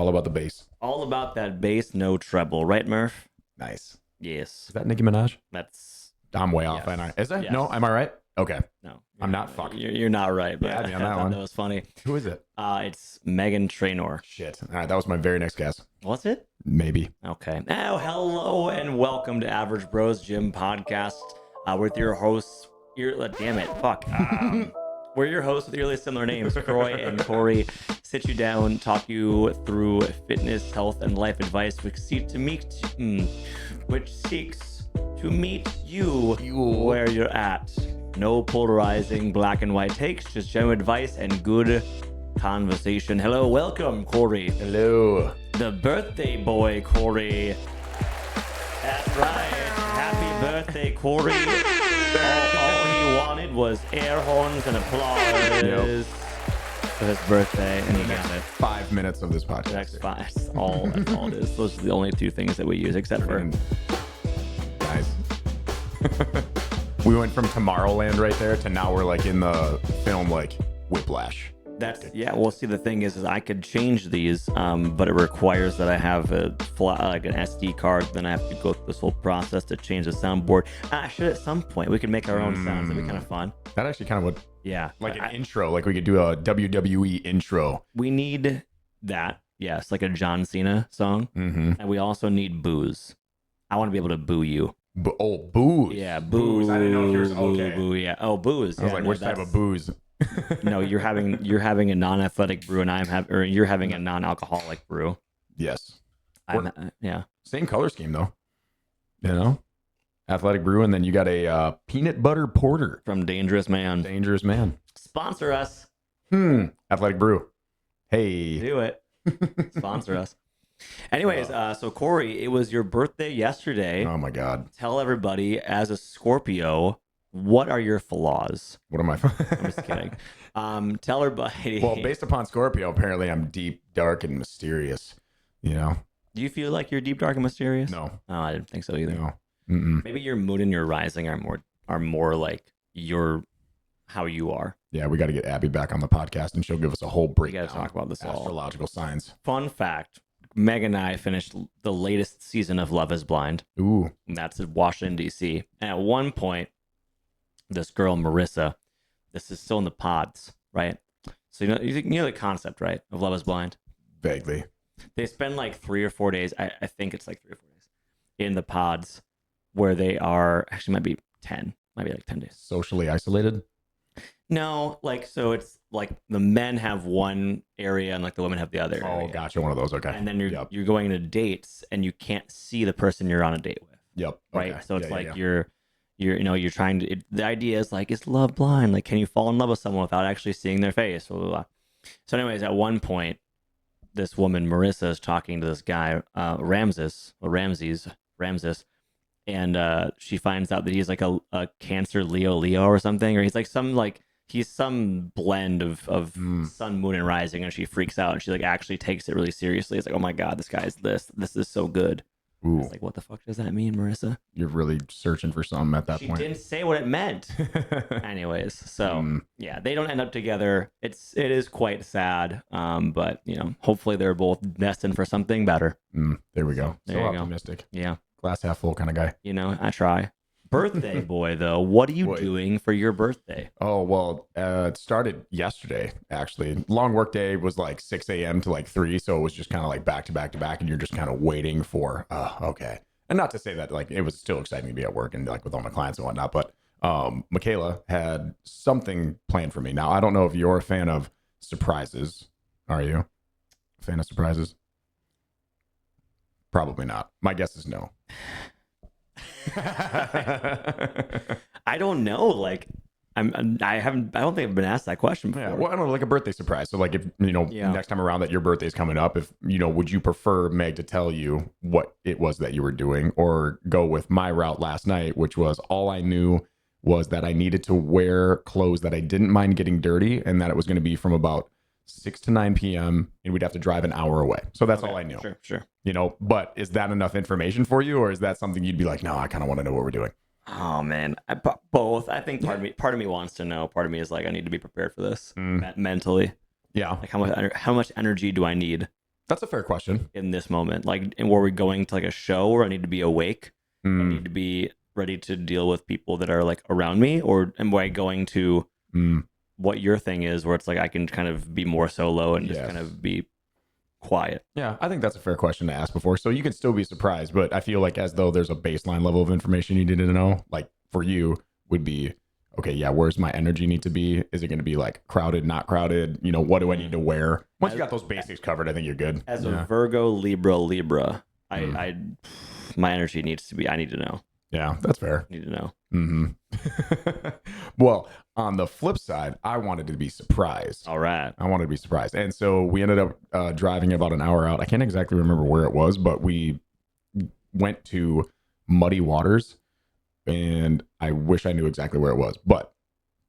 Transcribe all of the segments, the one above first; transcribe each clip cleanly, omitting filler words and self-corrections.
All about the bass. All about that bass, no treble, right, Murph? Nice. Yes. Is that Nicki Minaj? That's I'm way off. Yes. Is that? Yes. No, am I right? Okay. no. I'm not fucking. You're not right, but Yeah, I mean, on I that thought one. that was funny. Who is it? It's Megan Trainor. Shit. All right, that was my very next guess. Was it? Maybe. Okay. Oh, hello and welcome to Average Bros Gym Podcast. With your hosts. Damn it. Fuck. We're your hosts with eerily similar names, Croy and Kory. Sit you down, talk you through fitness, health, and life advice, which seeks to meet you where you're at. No polarizing black and white takes, just general advice and good conversation. Hello, welcome, Kory. Hello. The birthday boy, Kory. That's right. Happy birthday, Kory. All he wanted was air horns and applause for his birthday, and he got it. 5 minutes of this podcast. That's fine. That's all it is. Those are the only two things that we use, except for Nice. We went from Tomorrowland right there to now we're like in the film like Whiplash. Well, see, the thing is I could change these, but it requires that I have an SD card. Then I have to go through this whole process to change the soundboard. Actually, at some point we could make our own sounds. That'd be kind of fun. That actually kind of would, Yeah, like an intro, like we could do a WWE intro. we need that. Yes, like a John Cena song, Mm-hmm. and we also need booze. I want to be able to boo you. Booze. Yeah, booze. I didn't know if you were okay. Boo, yeah. Oh, booze. I was like, which type of booze? No, you're having a non-athletic brew, and you're having a non-alcoholic brew. Yes. Yeah. Same color scheme though. You know, athletic brew, and then you got a peanut butter porter. From Dangerous Man. Dangerous Man. Sponsor us. Athletic brew. Hey. Do it. Sponsor us. Anyways, so Kory, it was your birthday yesterday. Oh my God. Tell everybody, as a Scorpio, what are your flaws? What am I? I'm just kidding. Tell everybody. Well, based upon Scorpio, apparently I'm deep, dark, and mysterious. You know? Do you feel like you're deep, dark, and mysterious? No. Oh, I didn't think so either. No. Mm-mm. Maybe your moon and your rising are more like how you are. Yeah, we got to get Abby back on the podcast, and she'll give us a whole We breakdown. got to talk about this all. Astrological signs. Fun fact: Meg and I finished the latest season of Love Is Blind. Ooh. And that's in Washington D.C. And at one point, this girl Marissa, this is still in the pods, right? So you know the concept, right, of Love Is Blind. Vaguely. They spend like 3 or 4 days. I think it's like 3 or 4 days in the pods where they are. Actually, might be 10. Might be like 10 days. Socially isolated. No, like so it's like the men have one area and like the women have the other area. Oh, gotcha. One of those. Okay. And then you're going to dates and you can't see the person you're on a date with. Yep. Right. Okay. So it's Yeah. you're trying to. The idea is like, is love blind? Like, can you fall in love with someone without actually seeing their face? Blah, blah, blah. So, anyways, at one point, this woman Marissa is talking to this guy Ramses, and she finds out that he's like a Cancer Leo or something, or he's like some blend of sun, moon, and rising, and she freaks out and she like actually takes it really seriously. It's like, oh my God, this guy's this is so good. Ooh. It's like, what the fuck does that mean, Marissa? You're really searching for something at that She point. didn't say what it meant. Anyways, so yeah, they don't end up together. It is quite sad. But hopefully they're both destined for something better. There we go. There So you go. optimistic. Yeah. Glass half full kind of guy. I try. Birthday boy, though, what are you Boy. doing for your birthday? Oh, well, it started yesterday, actually. Long work day was like 6 a.m. to like 3, so it was just kind of like back to back to back, and you're just kind of waiting for, okay. And not to say that like it was still exciting to be at work and like with all my clients and whatnot, but Michaela had something planned for me. Now, I don't know if you're a fan of surprises. Are you a fan of surprises? Probably not. My guess is no. I don't know. Like, I don't think I've been asked that question before. Yeah, well, I don't know, like a birthday surprise. So, like, if next time around that your birthday's coming up, if would you prefer Meg to tell you what it was that you were doing, or go with my route last night, which was all I knew was that I needed to wear clothes that I didn't mind getting dirty, and that it was going to be from about 6 to 9 p.m. and we'd have to drive an hour away. So that's all I knew. Sure. But is that enough information for you, or is that something you'd be like, no, I kind of want to know what we're doing? Oh man, both. I think part of me wants to know. Part of me is like, I need to be prepared for this mentally. Yeah. Like how much energy do I need That's a fair question. in this moment? Like, and were we going to like a show where I need to be awake? I Mm, need to be ready to deal with people that are like around me, or am I going to mm, what your thing is, where it's like I can kind of be more solo and just kind yes. of be quiet? Yeah, I think that's a fair question to ask before. So you can still be surprised, but I feel like as though there's a baseline level of information you need to know. Like for you would be, okay, yeah, where's my energy need to be? Is it going to be like crowded, not crowded? You know, what do I need to wear? Once you got those basics covered, I think you're good. As Yeah. a Virgo, Libra, Mm. I my energy needs to be. I need to know. Yeah, that's fair. I need to know. Mm-hmm. Well, on the flip side, I wanted to be surprised. All right. I wanted to be surprised. And so we ended up driving about an hour out. I can't exactly remember where it was, but we went to Muddy Waters. And I wish I knew exactly where it was. But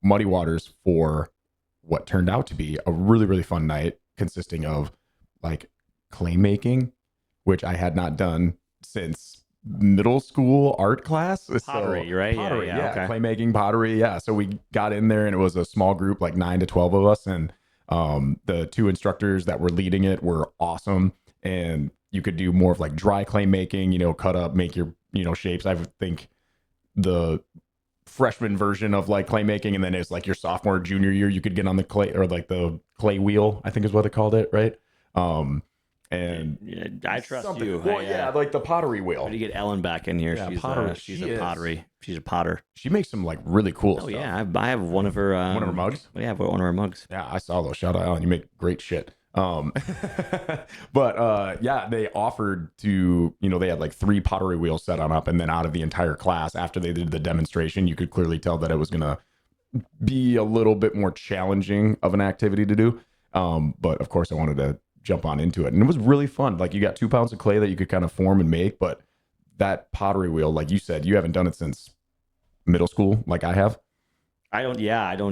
Muddy Waters for what turned out to be a really, really fun night consisting of like clay making, which I had not done since middle school art class. Pottery, So, right? pottery, Yeah. Okay. clay making, pottery. Yeah. So we got in there and it was a small group, like 9 to 12 of us. And the two instructors that were leading it were awesome. And you could do more of like dry clay making, you know, cut up, make your, you know, shapes. I would think the freshman version of like clay making, and then it's like your sophomore junior year you could get on the clay or like the clay wheel, I think is what they called it, right? And Yeah, I trust something. you. Well, yeah, like the pottery wheel. How do you get Ellen back in here? Yeah, She's pottery. she's She a is. pottery. She's a potter. She makes some like really cool Oh stuff. yeah, I have one of her One of her mugs. Yeah, one of her mugs. Yeah, I saw those. Shout out, Ellen. You make great shit. But yeah, they offered to, you know, they had like 3 pottery wheels set on up, and then out of the entire class, after they did the demonstration, you could clearly tell that it was gonna be a little bit more challenging of an activity to do. But of course, I wanted to jump on into it, and it was really fun. Like you got 2 pounds of clay that you could kind of form and make, but that pottery wheel, like you said, you haven't done it since middle school, like I have. I don't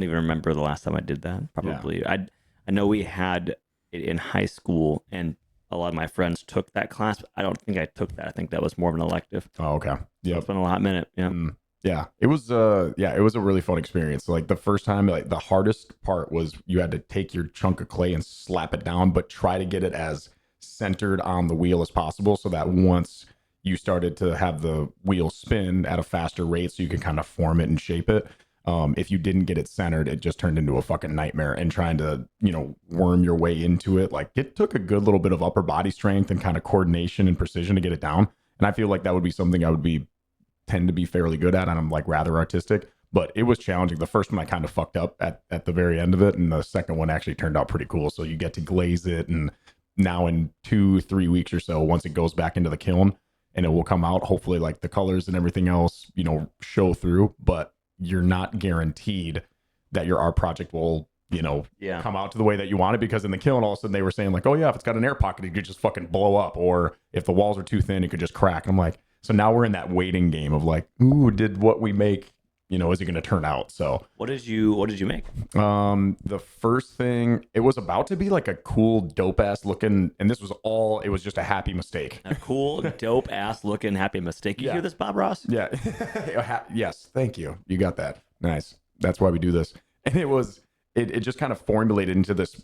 even remember the last time I did that. Probably. I know we had it in high school, and a lot of my friends took that class. But I don't think I took that. I think that was more of an elective. Oh, okay. Yeah, it's been a hot minute. Yeah. Yeah, it was it was a really fun experience. Like the first time, like the hardest part was you had to take your chunk of clay and slap it down, but try to get it as centered on the wheel as possible so that once you started to have the wheel spin at a faster rate so you can kind of form it and shape it. If you didn't get it centered, it just turned into a fucking nightmare. And trying to, you know, worm your way into it, like it took a good little bit of upper body strength and kind of coordination and precision to get it down. And I feel like that would be something I would tend to be fairly good at, and I'm like rather artistic, but it was challenging. The first one I kind of fucked up at the very end of it, and the second one actually turned out pretty cool. So you get to glaze it, and now in 2-3 weeks or so, once it goes back into the kiln, and it will come out, hopefully like the colors and everything else, you know, show through, but you're not guaranteed that your art project will, you know, come out to the way that you want it, because in the kiln, all of a sudden they were saying like, oh yeah, if it's got an air pocket, it could just fucking blow up, or if the walls are too thin, it could just crack. And I'm like, so now we're in that waiting game of like, ooh, did what we make, you know, is it going to turn out? So what did you make? The first thing, it was about to be like a cool, dope ass looking, and it was just a happy mistake. A cool, dope ass looking happy mistake. You hear this, Bob Ross? Yeah. Yes. Thank you. You got that. Nice. That's why we do this. And it just kind of formulated into this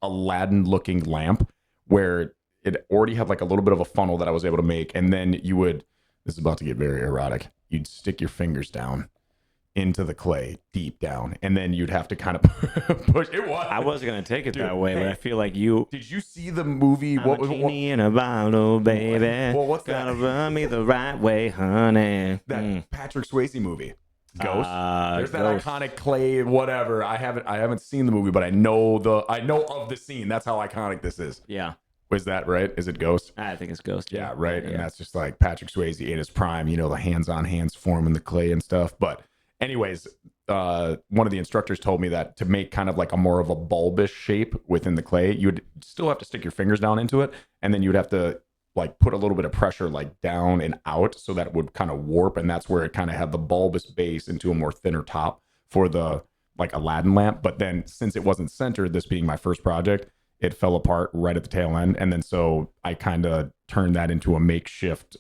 Aladdin looking lamp where it already had like a little bit of a funnel that I was able to make. And then this is about to get very erotic. You'd stick your fingers down into the clay deep down, and then you'd have to kind of push it. I wasn't going to take it that way, but I feel like you. Did you see the movie? I'm a genie in a bottle, baby. Well, what's that? Gotta run me the right way, honey. That Patrick Swayze movie. Ghost. There's that Ghost. iconic clay, whatever. I haven't seen the movie, but I know of the scene. That's how iconic this is. Yeah. Was that right? Is it Ghost? I think it's Ghost. Yeah, right. And that's just like Patrick Swayze in his prime, you know, the hands-on hands forming the clay and stuff. But anyways, one of the instructors told me that to make kind of like a more of a bulbous shape within the clay, you'd still have to stick your fingers down into it, and then you'd have to like put a little bit of pressure like down and out so that it would kind of warp, and that's where it kind of had the bulbous base into a more thinner top for the like Aladdin lamp. But then since it wasn't centered, this being my first project, it fell apart right at the tail end, and then so I kind of turned that into a makeshift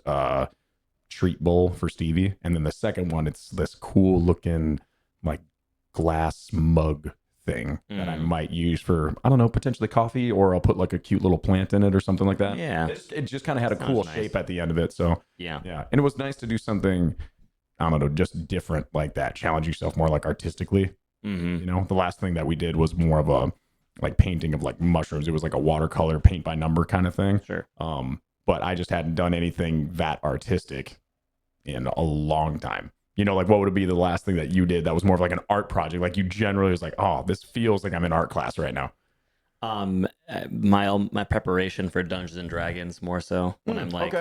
treat bowl for Stevie. And then the second one, it's this cool looking like glass mug thing that I might use for, I don't know, potentially coffee, or I'll put like a cute little plant in it or something like that. Yeah. It just kind of had a cool nice. shape at the end of it. So Yeah. and it was nice to do something, I don't know, just different like that. Challenge yourself more like artistically. You know, the last thing that we did was more of a like painting of like mushrooms. It was like a watercolor paint by number kind of thing. Sure. But I just hadn't done anything that artistic in a long time. You know, like what would be the last thing that you did that was more of like an art project? Like you generally was like, oh, this feels like I'm in art class right now. My preparation for Dungeons and Dragons more so when I'm like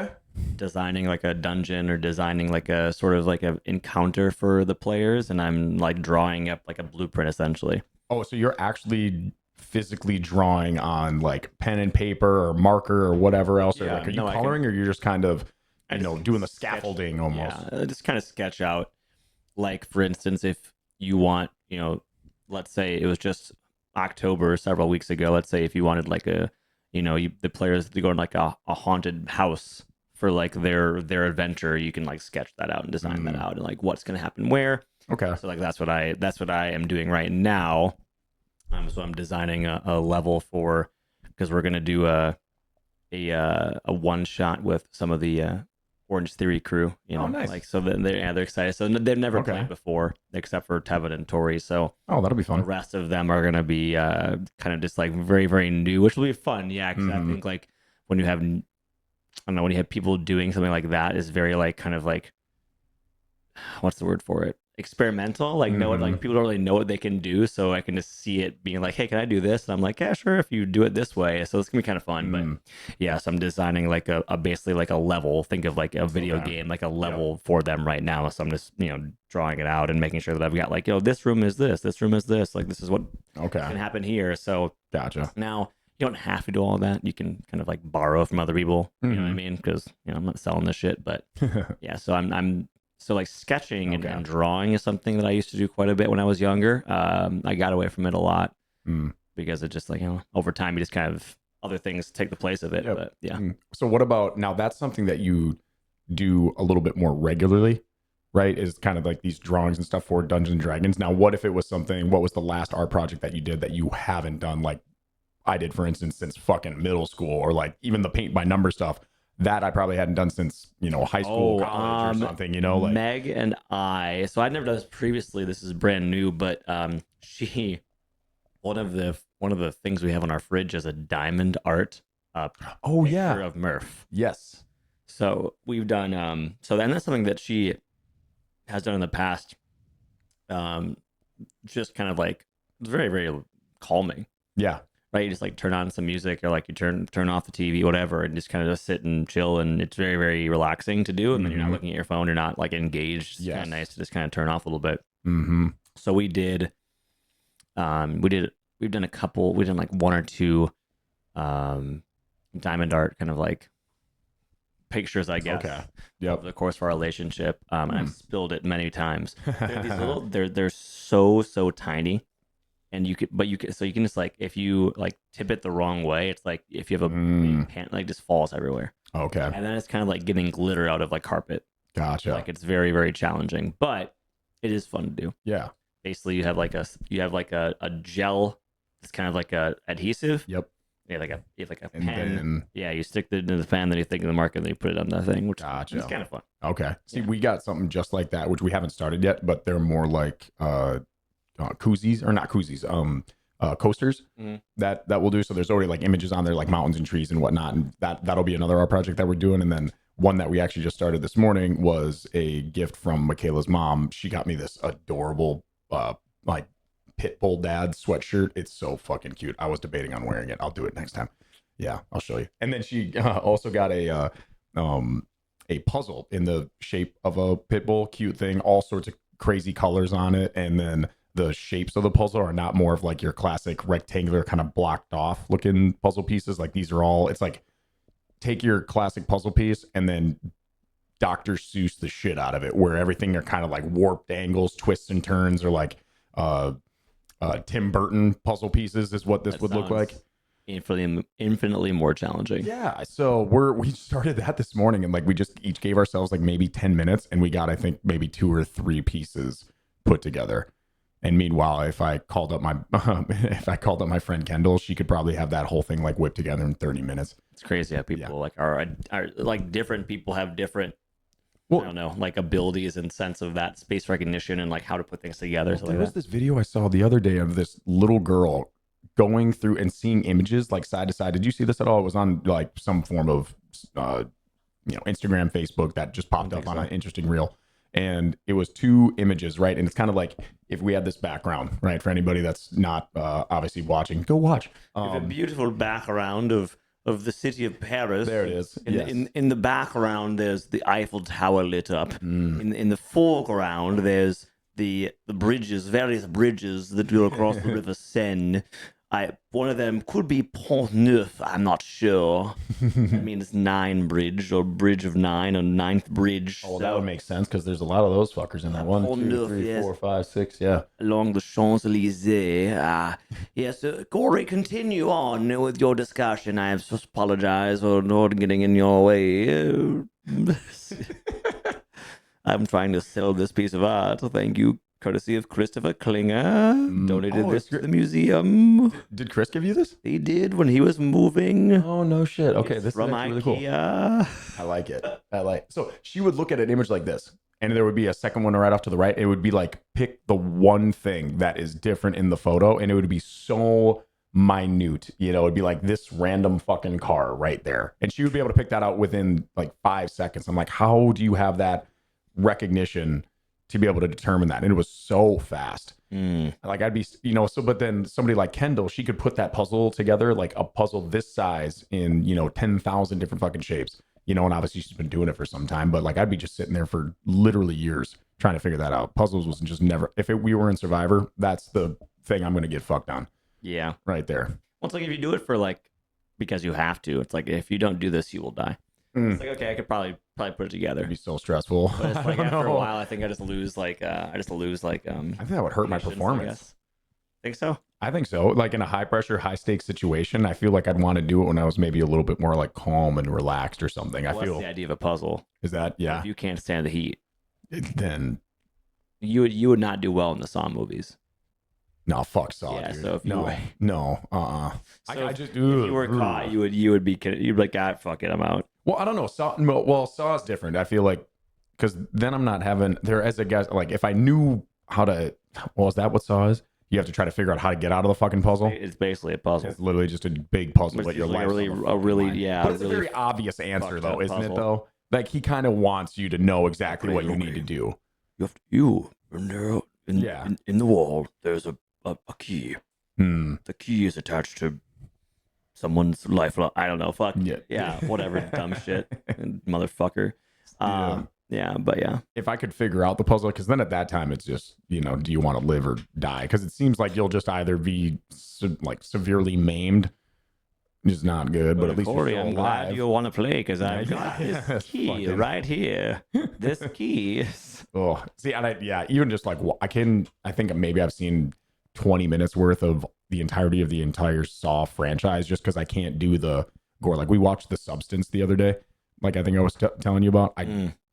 designing like a dungeon or designing like a sort of like a encounter for the players, and I'm like drawing up like a blueprint essentially. Oh, so you're actually physically drawing on like pen and paper or marker or whatever else, or like are you coloring, or you're just kind of doing the scaffolding almost? Yeah, just kind of sketch out. Like for instance, if you want, let's say it was just October several weeks ago. Let's say if you wanted like the players to go in like a haunted house for like their adventure, you can like sketch that out and design that out and like what's gonna happen where. Okay. So like that's what I am doing right now. So I'm designing a level for, because we're gonna do a one shot with some of the Orange Theory crew, nice. like so they're excited. So they've never played before except for Tevin and Tori. So that'll be fun. The rest of them are gonna be kind of just like very very new, which will be fun. Yeah, because I think like when you have, I don't know, when you have people doing something like that is very like kind of like, what's the word for it? Experimental. Like like people don't really know what they can do, so I can just see it being like, hey, can I do this? And I'm like, yeah, sure, if you do it this way. So it's gonna be kind of fun. But yeah, so I'm designing like a basically like a level. Think of like a video game, like a level for them right now. So I'm just drawing it out and making sure that I've got like, this room is this room is this. Like this is what can happen here. So gotcha. Now you don't have to do all of that. You can kind of like borrow from other people. You know what I mean? Because I'm not selling this shit. But yeah, so I'm so like sketching and drawing is something that I used to do quite a bit when I was younger. I got away from it a lot because it just like, over time you just kind of, other things take the place of it. Yep. But yeah. So what about now? That's something that you do a little bit more regularly, right? Is kind of like these drawings and stuff for Dungeons and Dragons. Now, what if it was something? What was the last art project that you did that you haven't done? Like I did, for instance, since fucking middle school, or like even the paint by number stuff. That I probably hadn't done since, high school, college or something, like Meg and I, so I'd never done this previously. This is brand new, but one of the things we have on our fridge is a diamond art picture of Murph. Yes. So we've done so then that's something that she has done in the past. Just kind of like very, very calming. Yeah. Right, you just like turn on some music, or like you turn off the TV, whatever, and just kind of just sit and chill, and it's very very relaxing to do. And then you're not looking at your phone, you're not like engaged. It's kind of nice to just kind of turn off a little bit. So we've done a couple. We've done like one or two diamond art kind of like pictures, I guess. Okay. Over the course of our relationship, and I've spilled it many times. They're these little. They're so tiny. And you can just like, if you like tip it the wrong way, it's like if you have a big pan, like just falls everywhere. Okay. And then it's kind of like getting glitter out of like carpet. Gotcha. Like it's very, very challenging, but it is fun to do. Yeah. Basically you have like a gel. It's kind of like a adhesive. Yep. You have like a pen. You stick it into the pen, then you think of the marker, and then you put it on that thing, which is kind of fun. Okay. See, we got something just like that, which we haven't started yet, but they're more like, koozies, or not koozies, coasters that we'll do. So there's already like images on there, like mountains and trees and whatnot, and that'll be another art project that we're doing. And then one that we actually just started this morning was a gift from Michaela's mom. She got me this adorable like pit bull dad sweatshirt. It's so fucking cute. I was debating on wearing it. I'll do it next time. Yeah, I'll show you. And then she also got a puzzle in the shape of a pit bull, cute thing, all sorts of crazy colors on it. And then the shapes of the puzzle are not more of like your classic rectangular kind of blocked off looking puzzle pieces. Like these are all, it's like take your classic puzzle piece and then Dr. Seuss the shit out of it, where everything are kind of like warped angles, twists and turns, or like Tim Burton puzzle pieces is what this would look like. Infinitely more challenging. Yeah. So we started that this morning, and like we just each gave ourselves like maybe 10 minutes, and we got, I think, maybe 2 or 3 pieces put together. And meanwhile, if I called up my friend Kendall, she could probably have that whole thing like whipped together in 30 minutes. It's crazy how people like are like different people have different, I don't know, like abilities and sense of that space recognition and like how to put things together. There was this video I saw the other day of this little girl going through and seeing images like side to side. Did you see this at all? It was on like some form of Instagram, Facebook that just popped up on an interesting reel. And it was two images, right? And it's kind of like if we had this background, right? For anybody that's not obviously watching, go watch. A beautiful background of the city of Paris. There it is. In the background, there's the Eiffel Tower lit up. In the foreground, there's the bridges, various bridges that go across the River Seine. One of them could be Pont Neuf. I'm not sure. I mean, it's 9 bridge or bridge of 9 or 9th bridge. Oh, that would make sense because there's a lot of those fuckers in that. 1, 2, 3, 4, 5, 6. Yeah. Along the Champs-Elysees. Yes, Kory, continue on with your discussion. I just apologize for not getting in your way. I'm trying to sell this piece of art. Thank you. Courtesy of Christopher Klinger. Donated this to the museum. Did Chris give you this? He did when he was moving. Oh, no shit. Okay, this from is really cool. I like it. So she would look at an image like this, and there would be a second one right off to the right. It would be like, pick the one thing that is different in the photo, and it would be so minute. You know, it'd be like this random fucking car right there. And she would be able to pick that out within like 5 seconds. I'm like, how do you have that recognition to be able to determine that? And it was so fast. Like I'd be, but then somebody like Kendall, she could put that puzzle together, like a puzzle this size in, 10,000 different fucking shapes, and obviously she's been doing it for some time, but like I'd be just sitting there for literally years trying to figure that out. Puzzles was just never, we were in Survivor, that's the thing I'm going to get fucked on. Yeah. Right there. Well, it's like if you do it for like, because you have to, it's like, if you don't do this, you will die. It's like, okay, I could probably put it together. It'd be so stressful. But it's like after a while, I think I just lose I think that would hurt my performance. Think so? I think so. Like in a high pressure, high stakes situation, I feel like I'd want to do it when I was maybe a little bit more like calm and relaxed or something. Well, that's the idea of a puzzle. Is that, yeah. If you can't stand the heat, then you would not do well in the Saw movies. No, fuck Saw, yeah, dude. So if you So if you were caught, you'd be like, God, fuck it, I'm out. Well, I don't know. Saw is different. I feel like because then I'm not having there as a guy. Like if I knew how to, is that what Saw is? You have to try to figure out how to get out of the fucking puzzle. It's basically a puzzle. It's literally just a big puzzle that your life. But it's a very obvious answer though, isn't it? Though, like he kind of wants you to know exactly what you need to do. In the wall, there's a key. The key is attached to someone's life. I don't know. Fuck. Yeah. Whatever. Dumb shit. Motherfucker. But if I could figure out the puzzle, because then at that time it's just, do you want to live or die? Because it seems like you'll just either be like severely maimed, which is not good, but at least Kory, you're I'm alive. glad you want to play because I've got this key right here. This key. Oh, see, even just like I think maybe I've seen 20 minutes worth of the entirety of the entire Saw franchise just because I can't do the gore. Like we watched The Substance the other day. Like I think I was telling you about.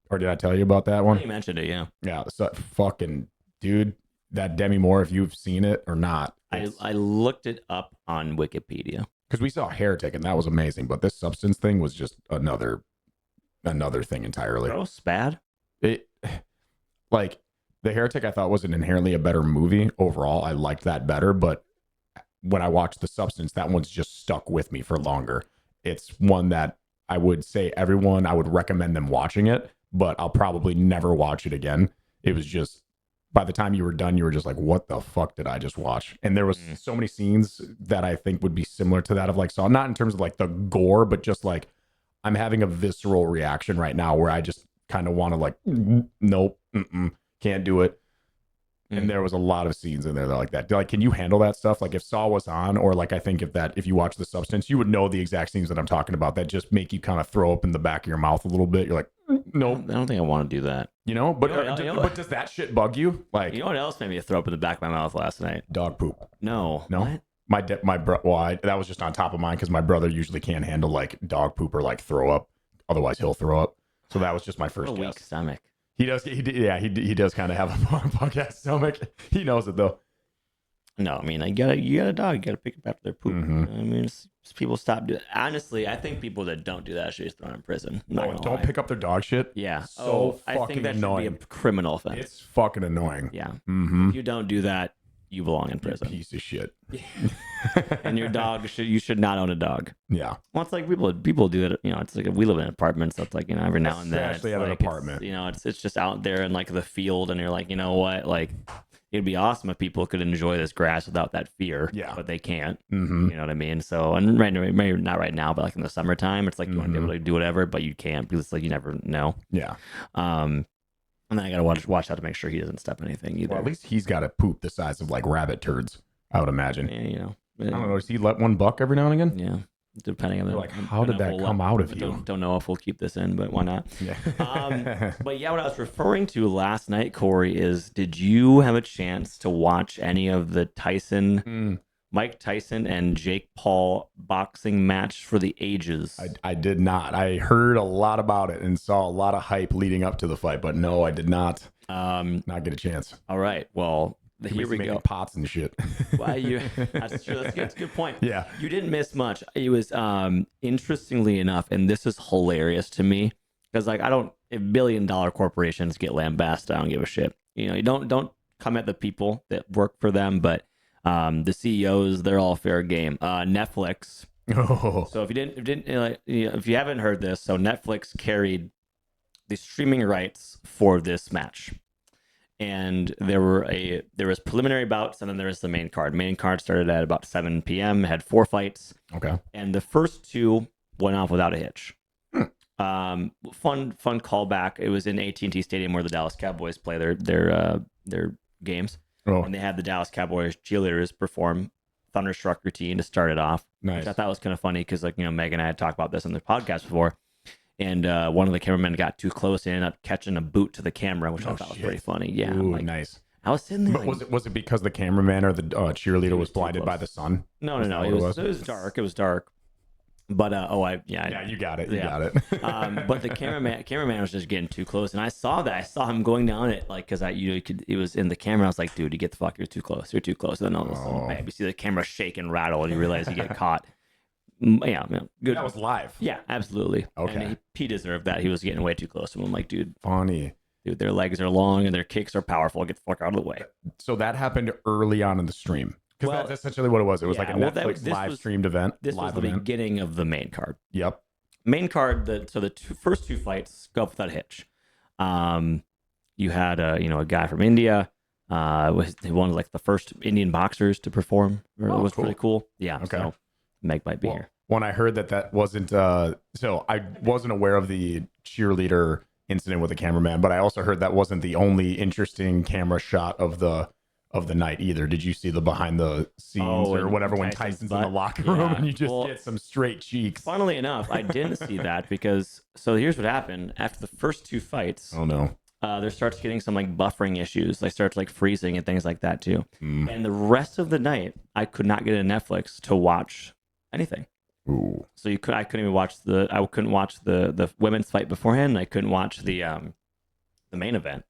Or did I tell you about that one? You mentioned it, yeah. Yeah, so fucking dude, that Demi Moore, if you've seen it or not. I looked it up on Wikipedia. Because we saw Heretic and that was amazing, but this Substance thing was just another thing entirely. Gross, bad? Like The Heretic I thought was inherently a better movie overall. I liked that better, but when I watched The Substance, that one's just stuck with me for longer. It's one that I would say I would recommend them watching it, but I'll probably never watch it again. It was just, by the time you were done, you were just like, what the fuck did I just watch? And there was so many scenes that I think would be similar to that of like Saw, not in terms of like the gore, but just like I'm having a visceral reaction right now where I just kind of want to like, nope, can't do it. And there was a lot of scenes in there that like that. Like, can you handle that stuff? Like if Saw was on, or like I think if you watch The Substance, you would know the exact scenes that I'm talking about that just make you kind of throw up in the back of your mouth a little bit. You're like, nope. I don't think I want to do that. But does that shit bug you? Like, you know what else made me throw up in the back of my mouth last night? Dog poop. No. What? That was just on top of mine because my brother usually can't handle like dog poop or like throw up. Otherwise, he'll throw up. So that was just my first guess. Weak stomach. He does. He does kind of have a punk ass stomach. He knows it though. No, I mean, you got a dog. You got to pick up after their poop. Mhm. I mean, people stop doing. Honestly, I think people that don't do that should be thrown in prison. I'm not No, gonna don't lie. pick up their dog shit. Yeah. So I think fucking that annoying. should be a criminal offense. It's fucking annoying. Yeah. Mm-hmm. If you don't do that, you belong in prison. Piece of shit. And your dog you should not own a dog. Yeah. Well, it's like people do it. You know, it's like we live in apartments. So it's like, you know, every now and then, Especially it's at an like, apartment. you know, it's just out there in like the field, and you're like, you know what, like. It'd be awesome if people could enjoy this grass without that fear. Yeah. But they can't. Mm-hmm. You know what I mean? So, and maybe not right now, but like in the summertime, it's like you want to be able to do whatever, but you can't because it's like you never know. Yeah. And then I gotta watch out to make sure he doesn't step anything either. Well, at least he's got a poop the size of like rabbit turds, I would imagine. Yeah, you know. I don't know. Does he let one buck every now and again? Yeah. Depending on the Like, how did that come out of you? Don't know if we'll keep this in, but why not? Yeah. But yeah, what I was referring to last night, Kory, is did you have a chance to watch any of the Mike Tyson and Jake Paul boxing match for the ages? I did not. I heard a lot about it and saw a lot of hype leading up to the fight, but no, I did not. Not get a chance. All right. Well, here we go. Pots and shit. Well, that's true. That's a good point. Yeah. You didn't miss much. It was interestingly enough, and this is hilarious to me because like if $1 billion corporations get lambasted, I don't give a shit. You know, you don't come at the people that work for them, but the CEOs, they're all fair game. Netflix. Oh. So if you haven't heard this, so Netflix carried the streaming rights for this match. And there was preliminary bouts, and then there was the main card. Main card started at about 7 p.m. Had 4 fights. Okay. And the first 2 went off without a hitch. Fun callback. It was in AT&T Stadium where the Dallas Cowboys play their games. Oh. And they had the Dallas Cowboys cheerleaders perform Thunderstruck routine to start it off. Nice. Which I thought was kind of funny because, like, you know, Meg and I had talked about this on the podcast before. And one of the cameramen got too close and ended up catching a boot to the camera, which I thought was pretty funny. Yeah. Ooh, like, nice. I was sitting there. But like, was it because the cameraman or the cheerleader was blinded by the sun? No. It was dark. It was dark. But Yeah, you got it. You got it. But the cameraman was just getting too close, and I saw that. I saw him going down it, like, because it was in the camera. I was like, dude, you get the fuck, you're too close. You're too close. And then all of a sudden, bam, you see the camera shake and rattle, and you realize you get caught. Yeah, good. That was live. Yeah, absolutely. Okay. And he deserved that. He was getting way too close to him. I'm like, dude, Funny. their legs are long and their kicks are powerful. Get the fuck out of the way. So that happened early on in the stream. Because Well, that's essentially what it was. It was like a Netflix this live was- streamed event. This was live the event. beginning of the main card. Yep. Main card. The first 2 fights go up without a hitch. You had a guy from India. Was one of like the first Indian boxers to perform. It was cool. pretty cool. Yeah. Okay. So Meg might be here. When I heard that wasn't so I wasn't aware of the cheerleader incident with the cameraman, but I also heard that wasn't the only interesting camera shot of the night either. Did you see the behind the scenes or and whatever when Tyson's Tyson's in the butt? locker room Yeah. and you just Well, get some straight cheeks? Funnily enough, I didn't see that because here's what happened after the first 2 fights. Oh no. There starts getting some like buffering issues. They start like freezing and things like that too. Mm. And the rest of the night, I could not get a Netflix to watch anything. Ooh. So I couldn't even watch I couldn't watch the women's fight beforehand. And I couldn't watch the main event.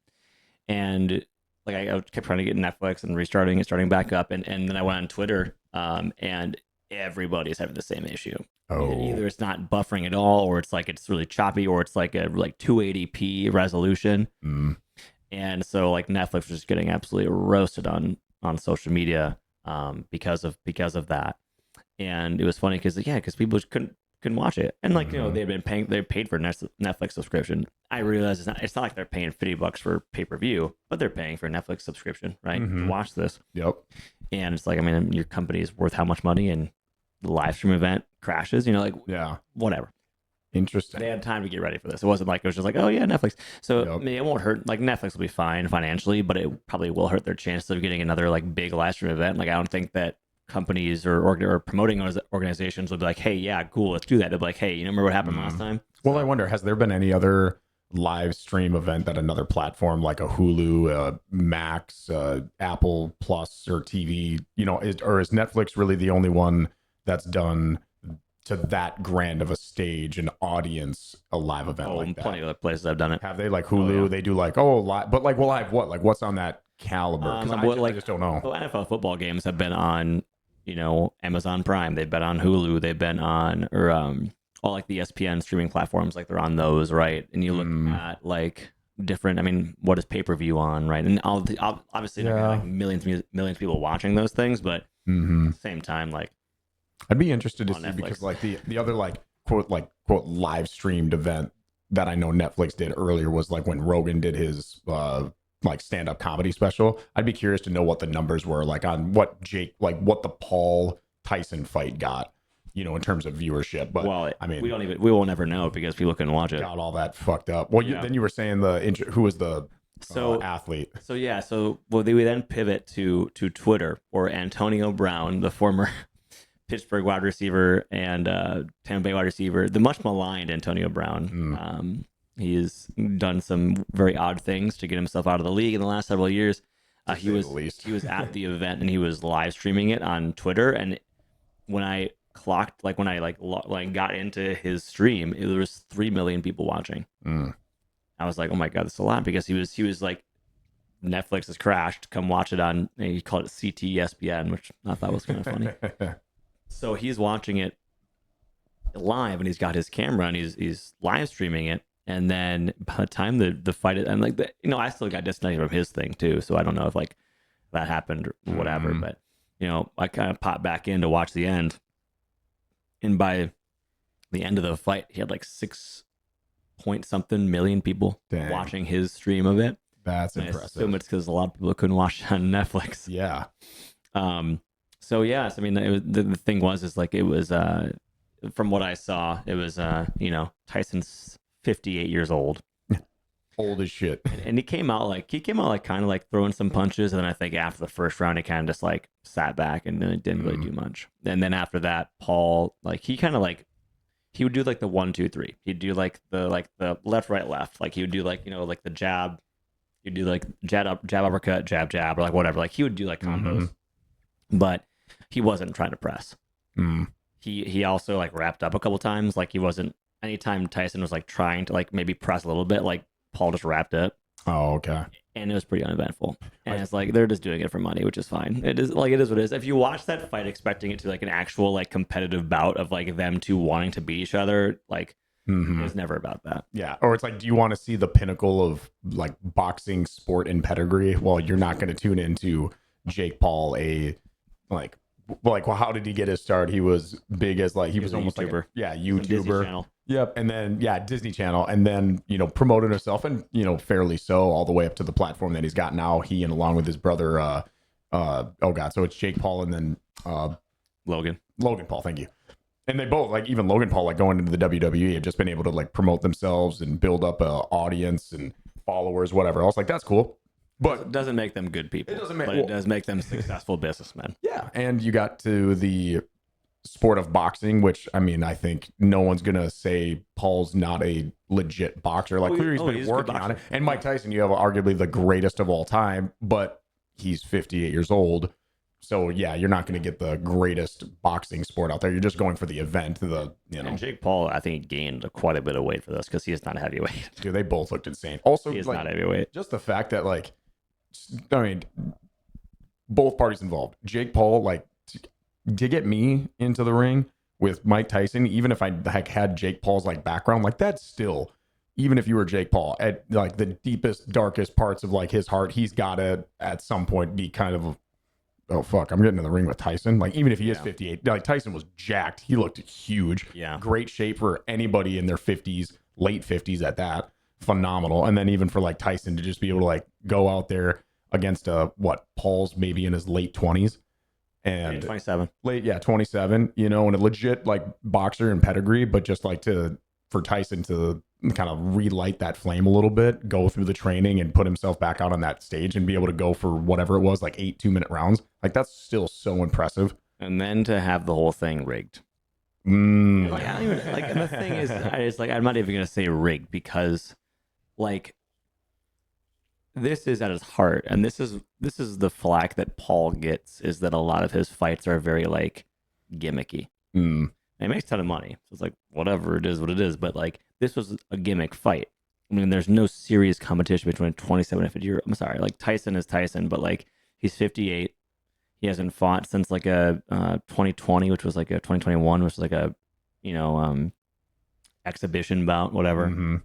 And like I kept trying to get Netflix and restarting and starting back up. And then I went on Twitter and everybody's having the same issue. Oh. Either it's not buffering at all, or it's like it's really choppy, or it's like a 280p resolution. Mm. And so like Netflix was just getting absolutely roasted on social media because of that. And it was funny because people just couldn't watch it. And like, you know, they paid for Netflix subscription. I realize it's not like they're paying $50 for pay-per-view, but they're paying for a Netflix subscription, right? To watch this. Yep. And it's like, I mean, your company is worth how much money, and the live stream event crashes, you know, like Yeah. whatever. Interesting. They had time to get ready for this. It wasn't like it was just like, oh yeah, Netflix. So Yep. I mean, it won't hurt. Like Netflix will be fine financially, but it probably will hurt their chances of getting another like big live stream event. Like I don't think that companies or promoting organizations will be like, hey, yeah, cool, let's do that. They'll be like, hey, you remember what happened last time? Well, I wonder, has there been any other live stream event that another platform like a Hulu, Max, Apple Plus or TV, you know, or is Netflix really the only one that's done to that grand of a stage and audience a live event like that. Plenty of other places I've done it. Have they like Hulu? They do like live, but like live what? Like what's on that caliber? Because I just don't know. So NFL football games have been on, Amazon Prime. They've been on Hulu. They've been on all like the ESPN streaming platforms. Like they're on those, right? And you look at like different. I mean, what is pay-per-view on, right? And obviously, there are like millions of people watching those things, but at the same time, like. I'd be interested to see Netflix. because like the other like quote live streamed event that I know Netflix did earlier was like when Rogan did his like stand up comedy special. I'd be curious to know what the numbers were like on what what the Paul Tyson fight got, in terms of viewership. But I mean, we will never know because people couldn't watch it. Got all that fucked up. Well, then you were saying who was the athlete? So we then pivot to Twitter, or Antonio Brown, the former Pittsburgh wide receiver and Tampa Bay wide receiver, the much maligned Antonio Brown. He's done some very odd things to get himself out of the league in the last several years. He was at the event and he was live streaming it on Twitter. And when I got into his stream, there was 3 million people watching. I was like, oh my god, that's a lot, because he was like, Netflix has crashed. Come watch it on. He called it CTESPN, which I thought was kind of funny. So he's watching it live, and he's got his camera, and he's live streaming it. And then by the time the fight, and like I still got disconnected from his thing too. So I don't know if like that happened or whatever. But I kind of popped back in to watch the end, and by the end of the fight, he had like 6-point-something million people watching his stream of it. That's impressive. I assume it's because a lot of people couldn't watch it on Netflix. Yeah. So yes, I mean, the thing was like it was from what I saw, it was Tyson's 58 years old, old as shit, and he came out kind of like throwing some punches, and then I think after the first round he kind of just like sat back and didn't really do much. And then after that, Paul he would do like the 1 2 3. He'd do like the left right left, like he would do like like the jab. He'd do like jab uppercut, jab, or like whatever. Like he would do like combos, but he wasn't trying to press. He also like wrapped up a couple times. Like he wasn't. Anytime Tyson was like trying to like maybe press a little bit, like Paul just wrapped up. Oh, okay. And it was pretty uneventful. And it's like they're just doing it for money, which is fine. It is what it is. If you watch that fight expecting it to like an actual like competitive bout of like them two wanting to beat each other, like. It's never about that. Yeah. Or it's like, do you want to see the pinnacle of like boxing sport and pedigree? Well, you're not going to tune into Jake Paul, how did he get his start? He was big as he was almost YouTuber. Like YouTuber. Disney Channel. Yep. And then Disney Channel, and then promoted himself, and fairly so, all the way up to the platform that he's got now. He, and along with his brother, so it's Jake Paul and then Logan Paul. Thank you. And they both, like, even Logan Paul, like, going into the WWE, have just been able to like promote themselves and build up a audience and followers, whatever else. Like, that's cool. But it doesn't make them good people. It does make them successful businessmen. Yeah. And you got to the sport of boxing, which, I mean, I think no one's going to say Paul's not a legit boxer. Like, clearly he's been working on it. And Mike Tyson, you have arguably the greatest of all time, but he's 58 years old. So, yeah, you're not going to get the greatest boxing sport out there. You're just going for the event. And Jake Paul, I think, gained quite a bit of weight for this because he is not a heavyweight. Dude, they both looked insane. Also, he is not heavyweight. Just the fact that, like, I mean, both parties involved. Jake Paul, like, to get me into the ring with Mike Tyson, even if I had Jake Paul's like background, like, that's still, even if you were Jake Paul, at like the deepest, darkest parts of like his heart, he's got to at some point be kind of oh fuck, I'm getting in the ring with Tyson. Like, even if he is 58, like, Tyson was jacked. He looked huge. Yeah. Great shape for anybody in their 50s, late 50s at that. Phenomenal. And then even for like Tyson to just be able to like go out there against Paul's maybe in his late 20s and 27. 27, and a legit like boxer and pedigree, but just like for Tyson to kind of relight that flame a little bit, go through the training and put himself back out on that stage and be able to go for whatever it was, like 8 2-minute rounds. Like, that's still so impressive. And then to have the whole thing rigged. Like, I don't even, like, and the thing is, I'm not even going to say rigged, because like, this is at his heart. And this is the flack that Paul gets, is that a lot of his fights are very like gimmicky. And it makes a ton of money. So it's like, whatever, it is what it is. But like, this was a gimmick fight. I mean, there's no serious competition between 27 and 50 year. I'm sorry, like Tyson is Tyson, but like he's 58. He hasn't fought since like a 2020, which was like a 2021, which was like a, you know, exhibition bout, whatever. Mm-hmm.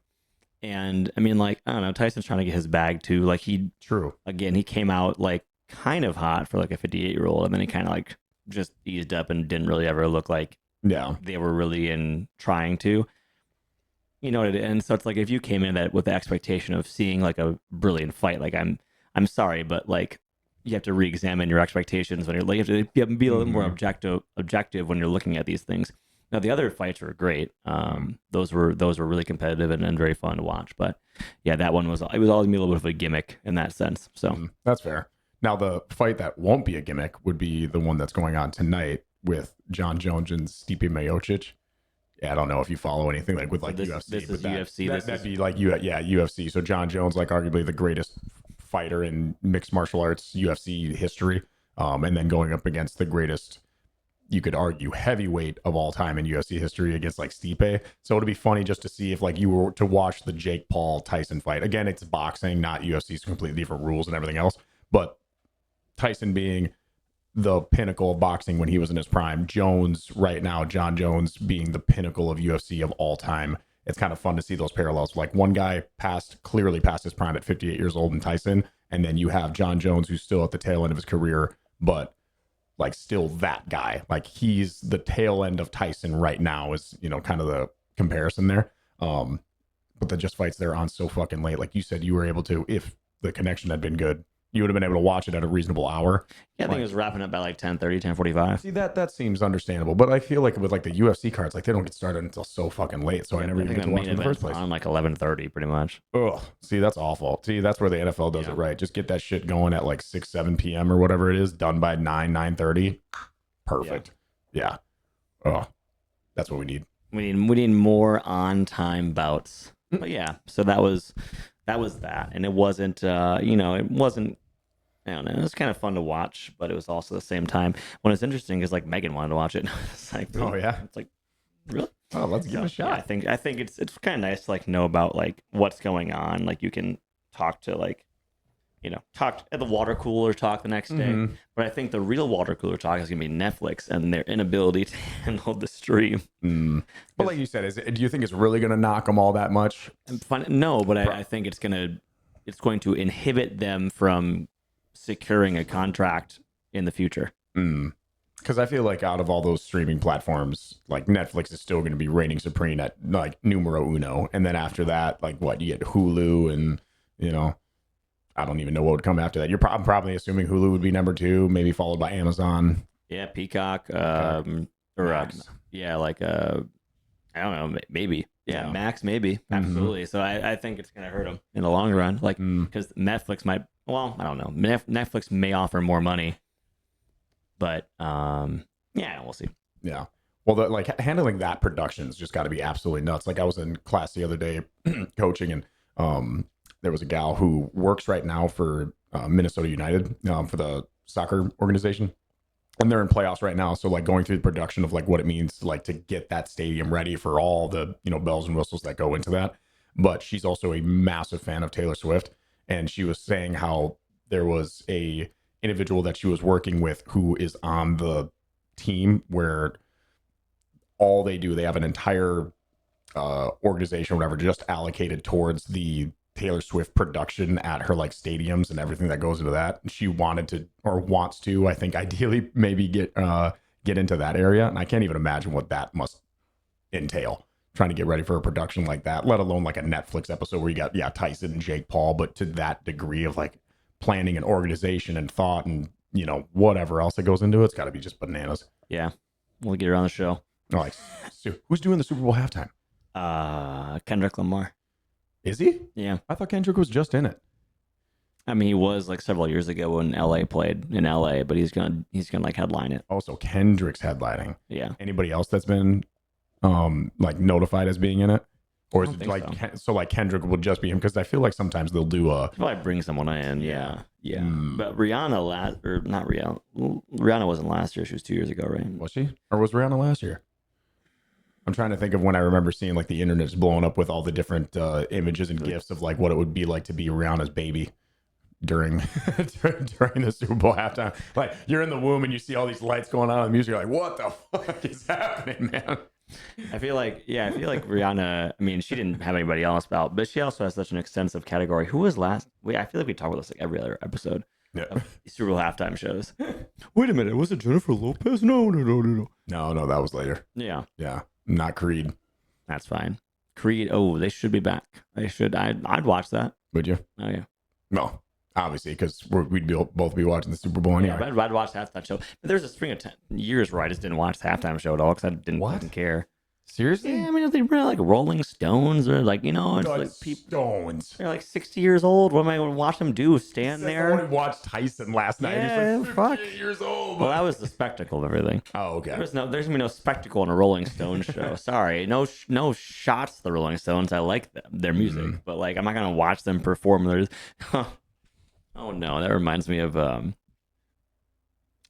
And I mean, like, I don't know, Tyson's trying to get his bag too. Like True. again, he came out like kind of hot for like a 58-year-old, and then he kind of like just eased up and didn't really ever look like Yeah. they were really in trying to. You know what it is? And so it's like if you came in that with the expectation of seeing like a brilliant fight, like I'm sorry, but like you have to re-examine your expectations when you're like you have to be a little more objective when you're looking at these things. Now the other fights were great. Those were really competitive and very fun to watch. But yeah, that one was always a little bit of a gimmick in that sense. So That's fair. Now the fight that won't be a gimmick would be the one that's going on tonight with John Jones and Stipe Miocic. Yeah, I don't know if you follow anything like with like UFC. This but is UFC. That'd be like UFC. So John Jones, like arguably the greatest fighter in mixed martial arts UFC history, and then going up against the greatest, you could argue, heavyweight of all time in UFC history against like Stipe. So it'd be funny just to see if like you were to watch the Jake Paul Tyson fight. Again, it's boxing, not UFC's completely different rules and everything else. But Tyson being the pinnacle of boxing when he was in his prime, Jones right now, John Jones being the pinnacle of UFC of all time. It's kind of fun to see those parallels. Like one guy clearly passed his prime at 58 years old in Tyson, and then you have John Jones who's still at the tail end of his career, but like still that guy. Like he's the tail end of Tyson right now is, you know, kind of the comparison there. But the just fights they're on so fucking late. Like you said, you were able to, if the connection had been good, you would have been able to watch it at a reasonable hour. Yeah, I think it was wrapping up by like 10:30, 10:45. See, that seems understandable, but I feel like with like the UFC cards, like they don't get started until so fucking late, so I never even get to watch them in the first place. On like 11:30, pretty much. Ugh, see, that's awful. See, that's where the NFL does it right. Just get that shit going at like 6, 7 p.m. or whatever it is, done by 9, 9:30. Perfect. Yeah. Oh, that's what we need. We need more on time bouts. But yeah, so that was that, and it wasn't it wasn't. I don't know. It was kind of fun to watch, but it was also at the same time when it's interesting is like Megan wanted to watch it. It's like, really? Oh yeah, it's like really. Oh, let's give it a shot. Yeah, I think it's kind of nice to like know about like what's going on. Like you can talk to like talk at the water cooler talk the next day. But I think the real water cooler talk is gonna be Netflix and their inability to handle the stream. But like you said, do you think it's really gonna knock them all that much? No, but I think it's going to inhibit them from securing a contract in the future. Because I feel like out of all those streaming platforms, like Netflix is still going to be reigning supreme at like numero uno, and then after that, like what you get Hulu, and I don't even know what would come after that. I'm probably assuming Hulu would be number 2, maybe followed by Amazon. Yeah, Peacock, Max. yeah, like I don't know, maybe. Yeah, Max, maybe. Absolutely. So I think it's going to hurt them in the long run. Like, because Netflix might, well, I don't know. Netflix may offer more money, but yeah, we'll see. Yeah. Well, like handling that production's just got to be absolutely nuts. Like I was in class the other day coaching, and there was a gal who works right now for Minnesota United for the soccer organization. And they're in playoffs right now, so like going through the production of like what it means like to get that stadium ready for all the bells and whistles that go into that. But she's also a massive fan of Taylor Swift, and she was saying how there was a individual that she was working with who is on the team where all they have an entire organization or whatever just allocated towards the Taylor Swift production at her like stadiums and everything that goes into that. She wanted to, or wants to, I think ideally maybe get into that area. And I can't even imagine what that must entail, trying to get ready for a production like that, let alone like a Netflix episode where you got Tyson and Jake Paul, but to that degree of like planning and organization and thought and whatever else that goes into it. It's got to be just bananas. Yeah, we'll get her on the show. Like, who's doing the Super Bowl halftime? Kendrick Lamar. Is he? Yeah. I thought Kendrick was just in it. I mean, he was like several years ago when LA played in LA, but he's gonna like headline it. Oh, so Kendrick's headlining. Yeah. Anybody else that's been like notified as being in it? Or is it like so like Kendrick will just be him? Because I feel like sometimes they'll do a probably bring someone in. Yeah. But Rihanna Rihanna wasn't last year. She was 2 years ago, right? Was she? Or was Rihanna last year? I'm trying to think of when I remember seeing like the internet's blowing up with all the different images and gifs of like what it would be like to be Rihanna's baby during during the Super Bowl halftime. Like you're in the womb and you see all these lights going on and the music. You're like, what the fuck is happening, man? I feel like Rihanna. I mean, she didn't have anybody else about, but she also has such an extensive category. Who was last? I feel like we talk about this like every other episode Yeah. of Super Bowl halftime shows. Wait a minute, was it Jennifer Lopez? No. No, that was later. Yeah, Not Creed. that's fine. Creed. Oh, they should be back. They should. I'd watch that. Would you? Oh yeah. No, obviously, because we'd both be watching the Super Bowl anyway. Yeah, I'd watch the halftime show. But there's a string of 10 years where I just didn't watch the halftime show at all because I didn't What? fucking care. Seriously? Yeah, I mean, they were like Rolling Stones or like, you know, it's like people. Stones. They're like 60 years old. What am I going to watch them do? Stand I there? watched Tyson last night. Yeah, He's like fuck. 58 years old. Well, that was the spectacle of everything. Oh, okay. There's gonna be no spectacle in a Rolling Stones show. Sorry, no shots. The Rolling Stones. I like their music, but like I'm not gonna watch them perform. There's, oh no, that reminds me of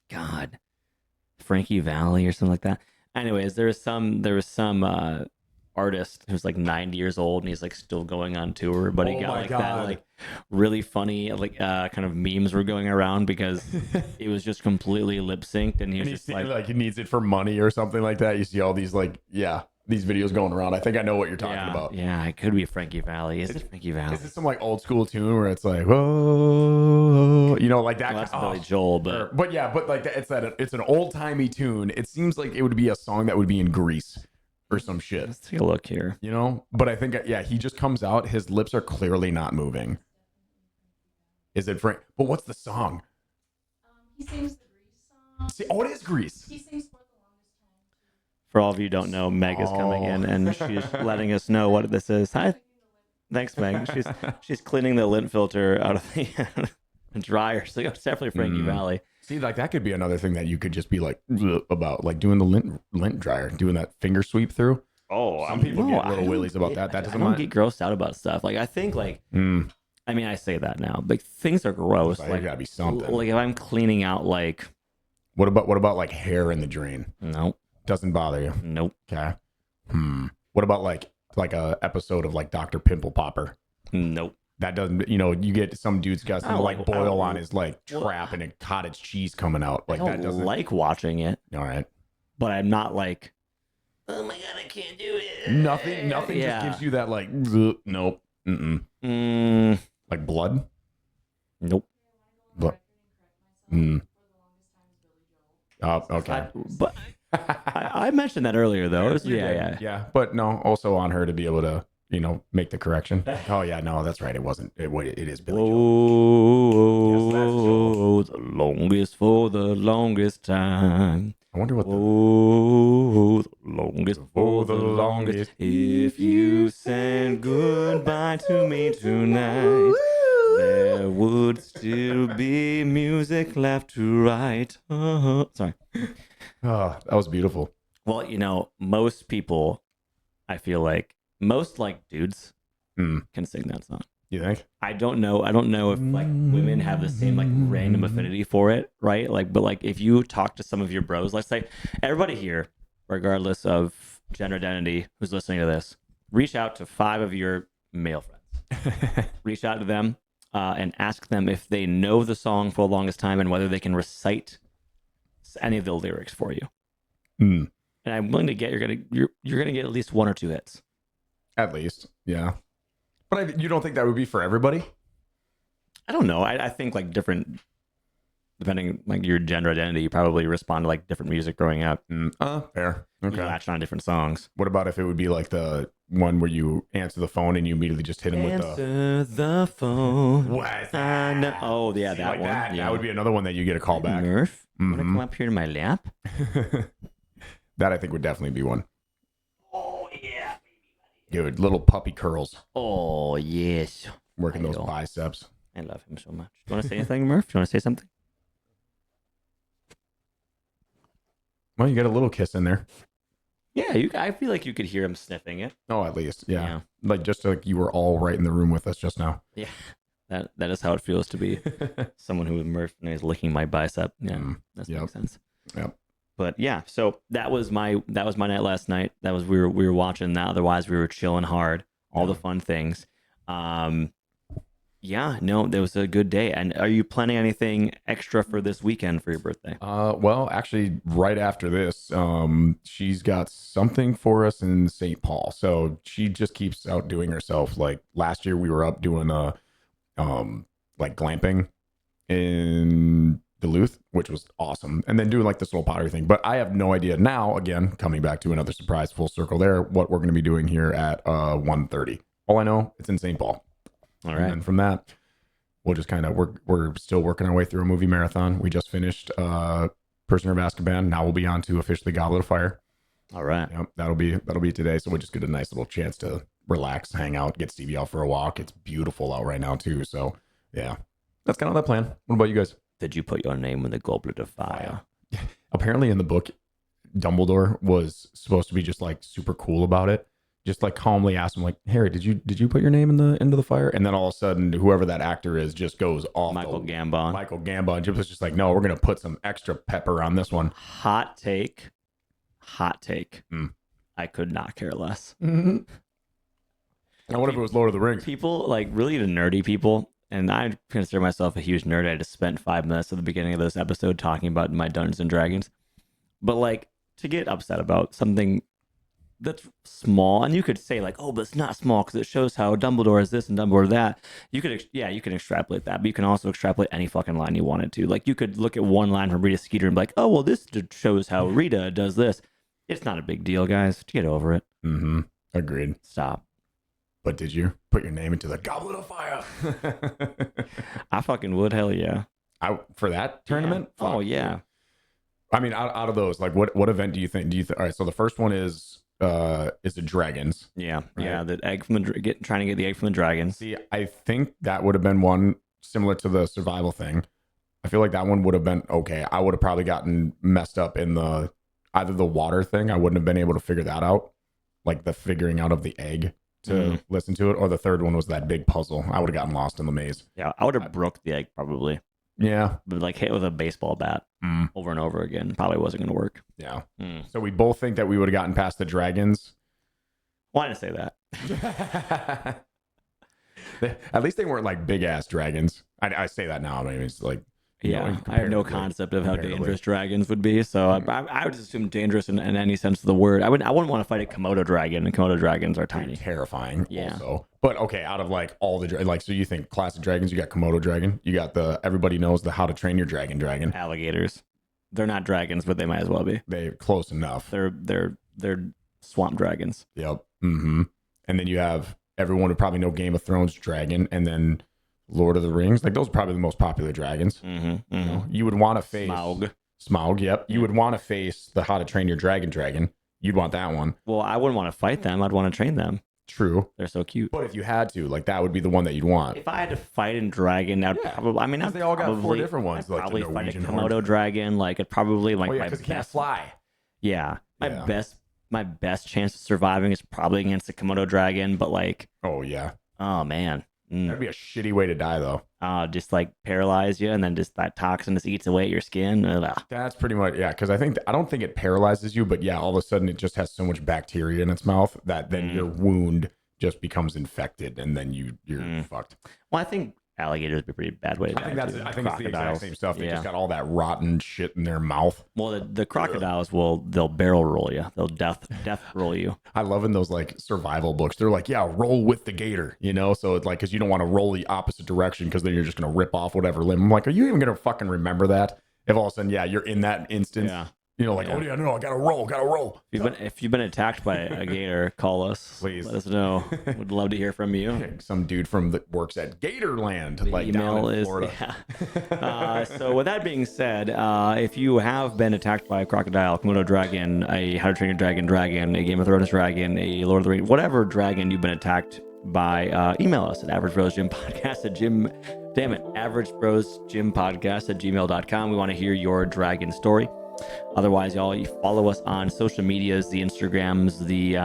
God, Frankie Valli or something like that. Anyways, there was some artist who's like 90 years old and he's like still going on tour, but he got like that like really funny like kind of memes were going around because it was just completely lip synced and he was just like he needs it for money or something like that. You see all these like these videos going around. I think I know what you're talking about. Yeah, it could be Frankie Valli. Is it Frankie Valli? Is it some like old school tune where it's like whoa, you know, like that? Well, that's Billy Joel, but like it's an old timey tune. It seems like it would be a song that would be in Greece or some shit. let's take a look here. You know, but I think he just comes out. His lips are clearly not moving. Is it Frank? But what's the song? He sings the Grease song. See, it is Greece. He sings For the Longest Time. For all of you who don't know, Meg is coming in and she's letting us know what this is. Hi, thanks, Meg. She's cleaning the lint filter out of the dryer, so it's definitely Frankie Valli. See, like that could be another thing that you could just be like about, like doing the lint dryer, doing that finger sweep through. Oh, some people get little willies about that. That doesn't. I don't get grossed out about stuff. Like I think like. I mean, I say that now. Like things are gross. Like gotta be something. Like if I'm cleaning out, like what about like hair in the drain? Nope. Doesn't bother you. Nope. Okay. What about like a episode of like Dr. Pimple Popper? Nope. That doesn't. You know, you get some dude's got some like boil on his like trap and a cottage cheese coming out. Like I that doesn't like watching it. All right. But I'm not like, oh my god, I can't do it. Nothing just gives you that like nope. Like blood? Nope. Blood. Oh, okay. But I mentioned that earlier though. Yeah. But no, also on her to be able to, you know, make the correction. Oh yeah, no, that's right. It wasn't. It is Billy Joel. Oh, the longest for the longest time. I wonder what. The longest for the longest. If you said goodbye to me tonight, there would still be music left to write. Sorry. Oh, that was beautiful. Well, you know, most people, I feel like most like dudes can sing that song. You think? I don't know if like women have the same like random affinity for it, right? Like, but like if you talk to some of your bros, let's say everybody here, regardless of gender identity, who's listening to this, reach out to 5 of your male friends. Reach out to them and ask them if they know the song for the longest time and whether they can recite any of the lyrics for you. And I'm willing to get you're gonna get at least 1 or 2 hits. At least, yeah. But you don't think that would be for everybody? I don't know. I think like different, depending like your gender identity, you probably respond to like different music growing up. Fair. Okay. You latch on different songs. What about if it would be like the one where you answer the phone and you immediately just hit him with the... Answer the phone. What? Oh, yeah, that like one. That. Yeah. That would be another one that you get a call back. Murph, want to come up here to my lap? That I think would definitely be one. Oh, yeah. Dude, little puppy curls. Oh, yes. Working those biceps. I love him so much. Do you want to say anything, Murph? Do you want to say something? Well, you got a little kiss in there. Yeah, I feel like you could hear him sniffing it. Oh, at least. Yeah. Like just like you were all right in the room with us just now. Yeah. That is how it feels to be someone who Murph is licking my bicep. Yeah, that makes sense. Yep. But yeah, so that was my night last night. That was we were watching that. Otherwise, we were chilling hard. All the fun things. Yeah, no, it was a good day. And are you planning anything extra for this weekend for your birthday? Well, actually, right after this, she's got something for us in St. Paul. So she just keeps outdoing herself. Like last year, we were up doing like glamping in Duluth, which was awesome, and then doing like this little pottery thing. But I have no idea now. Again, coming back to another surprise, full circle there. What we're going to be doing here at 1:30. All I know, it's in St. Paul. All right. And then from that, we'll just kind of we're still working our way through a movie marathon. We just finished Prisoner of Azkaban. Now we'll be on to officially Goblet of Fire. All right. Yep, that'll be today. So we'll just get a nice little chance to relax, hang out, get Stevie out for a walk. It's beautiful out right now too. So yeah, that's kind of the plan. What about you guys? Did you put your name in the Goblet of Fire? Apparently in the book, Dumbledore was supposed to be just like super cool about it. Just like calmly asked him, like, Harry, did you put your name into the fire? And then all of a sudden, whoever that actor is just goes off. Michael Gambon. Michael Gambon was just like, no, we're gonna put some extra pepper on this one. Hot take. Mm. I could not care less. Mm-hmm. I wonder if it was Lord of the Rings. People, like really the nerdy people, and I consider myself a huge nerd. I just spent 5 minutes at the beginning of this episode talking about my Dungeons and Dragons. But like to get upset about something that's small, and you could say like, oh, but it's not small because it shows how Dumbledore is this and Dumbledore that. You could extrapolate that, but you can also extrapolate any fucking line you wanted to. Like you could look at one line from Rita Skeeter and be like, oh, well, this shows how Rita does this. It's not a big deal, guys. Get over it. Mm-hmm. Agreed. Stop. But did you put your name into the Goblet of Fire? I fucking would. Hell yeah. For that tournament? Yeah. Oh yeah. I mean, out of those, like, what event do you think? All right, so the first one is the dragons. Yeah, right? yeah. The egg from trying to get the egg from the dragons. See, I think that would have been one similar to the survival thing. I feel like that one would have been okay. I would have probably gotten messed up in either the water thing. I wouldn't have been able to figure that out, like the figuring out of the egg to listen to it. Or the third one was that big puzzle. I would have gotten lost in the maze. Yeah, I would have broke the egg probably. Yeah, but like hit with a baseball bat over and over again probably wasn't going to work. Yeah. So we both think that we would have gotten past the dragons. Why did I say that? At least they weren't like big ass dragons. I say that now. I mean, it's like, yeah, I have no concept of how dangerous dragons would be. So I would just assume dangerous in any sense of the word. I wouldn't want to fight a Komodo dragon, and Komodo dragons are tiny. Terrifying. Yeah. Also. But okay, out of like all the like, so you think classic dragons, you got Komodo dragon, you got everybody knows the How to Train Your Dragon. Alligators. They're not dragons, but they might as well be. They're close enough. They're swamp dragons. Yep. Mm-hmm. And then you have everyone would probably know Game of Thrones dragon, and then Lord of the Rings. Like those are probably the most popular dragons. Mm-hmm. You know, you would want to face Smaug. Yep. You would want to face the How to Train Your Dragon. You'd want that one. Well, I wouldn't want to fight them. I'd want to train them. True. They're so cute. But if you had to, like, that would be the one that you'd want. If I had to fight a dragon, I'd probably. I mean, they all got 4 different ones. I'd like probably the fight a Norwegian Komodo dragon. Like it probably like my because it can't best fly. Yeah, my best chance of surviving is probably against a Komodo dragon. But like, oh yeah, oh man, that'd be a shitty way to die though. Just like paralyze you, and then just that toxin just eats away at your skin. That's pretty much because I don't think it paralyzes you, but yeah, all of a sudden it just has so much bacteria in its mouth that then your wound just becomes infected, and then you're fucked. Well, I think alligators would be a pretty bad way to die. I think it's the exact same stuff. They just got all that rotten shit in their mouth. Well, the crocodiles they'll barrel roll you. They'll death roll you. I love in those like survival books. They're like, yeah, roll with the gator, you know? So it's like, because you don't want to roll the opposite direction because then you're just going to rip off whatever limb. I'm like, are you even going to fucking remember that? If all of a sudden, you're in that instance. Yeah. You know, like, oh yeah, no, I gotta roll. If you've been attacked by a gator, call us. Please let us know. Would love to hear from you. Some dude that works at Gatorland, the like email down in is Florida. Yeah. So with that being said, if you have been attacked by a crocodile, Komodo dragon, a How to Train Your Dragon, a Game of Thrones dragon, a Lord of the Rings, whatever dragon you've been attacked by, email us at averagebrosgympodcast@gmail.com. We want to hear your dragon story. Otherwise, y'all, you follow us on social medias, the Instagrams, the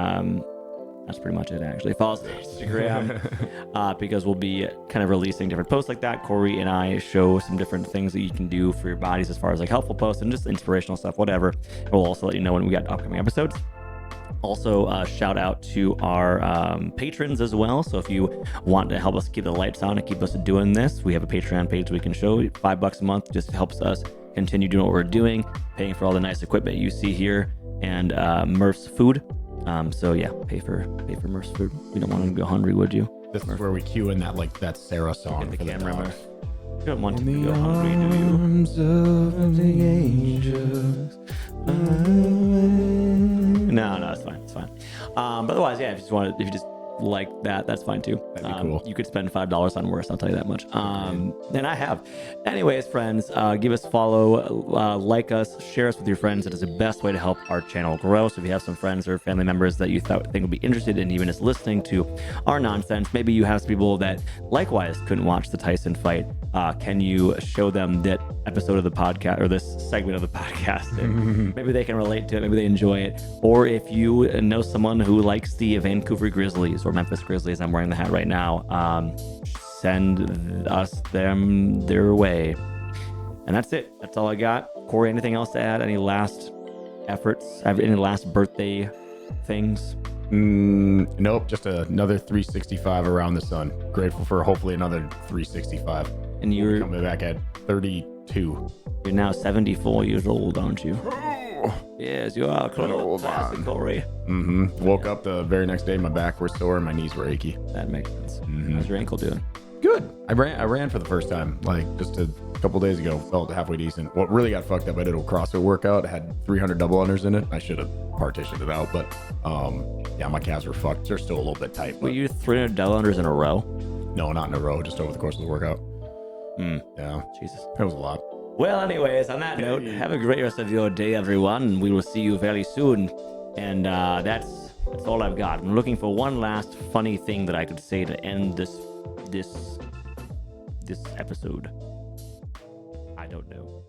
That's pretty much it, actually. Follow us on Instagram because we'll be kind of releasing different posts like that. Kory and I show some different things that you can do for your bodies as far as like helpful posts and just inspirational stuff, whatever. We'll also let you know when we got upcoming episodes. Also, shout out to our patrons as well. So if you want to help us keep the lights on and keep us doing this, we have a Patreon page we can show. $5 a month just helps us continue doing what we're doing, paying for all the nice equipment you see here, and Murph's food. So yeah, pay for Murph's food. We don't want him to go hungry, would you? This is where we cue in that Sarah song Get for the the camera, dogs. Murph. You don't want him to go hungry, do you? Arms of the angels. No, it's fine. It's fine. But otherwise, yeah, if you just like that, that's fine too. That'd be cool. You could spend $5 on worse, I'll tell you that much. And I have. Anyways, friends, give us a follow, like us, share us with your friends. It is the best way to help our channel grow. So if you have some friends or family members that you think would be interested in even just listening to our nonsense, maybe you have some people that likewise couldn't watch the Tyson fight. Can you show them that episode of the podcast or this segment of the podcast? And maybe they can relate to it. Maybe they enjoy it. Or if you know someone who likes the Vancouver Grizzlies or Memphis Grizzlies, I'm wearing the hat right now, send us them their way. And that's it. That's all I got. Kory, anything else to add? Any last efforts? Any last birthday things? Nope, just another 365 around the sun. Grateful for hopefully another 365. And you're Coming back at 32. You're now 74 years old, aren't you? Yes, you are. Classic Kory. Woke up the very next day, my back was sore and my knees were achy. That makes sense. How's your ankle doing? Good. I ran for the first time, like just a couple days ago. Felt halfway decent. What really got fucked up, I did a CrossFit workout. It had 300 double unders in it. I should have partitioned it out, but yeah, my calves were fucked. They're still a little bit tight. Were you 300 double unders in a row? No, not in a row, just over the course of the workout. Yeah, Jesus. it was a lot. Well, anyways, on that note, have a great rest of your day, everyone, and we will see you very soon. And that's all I've got. I'm looking for one last funny thing that I could say to end this episode. I don't know.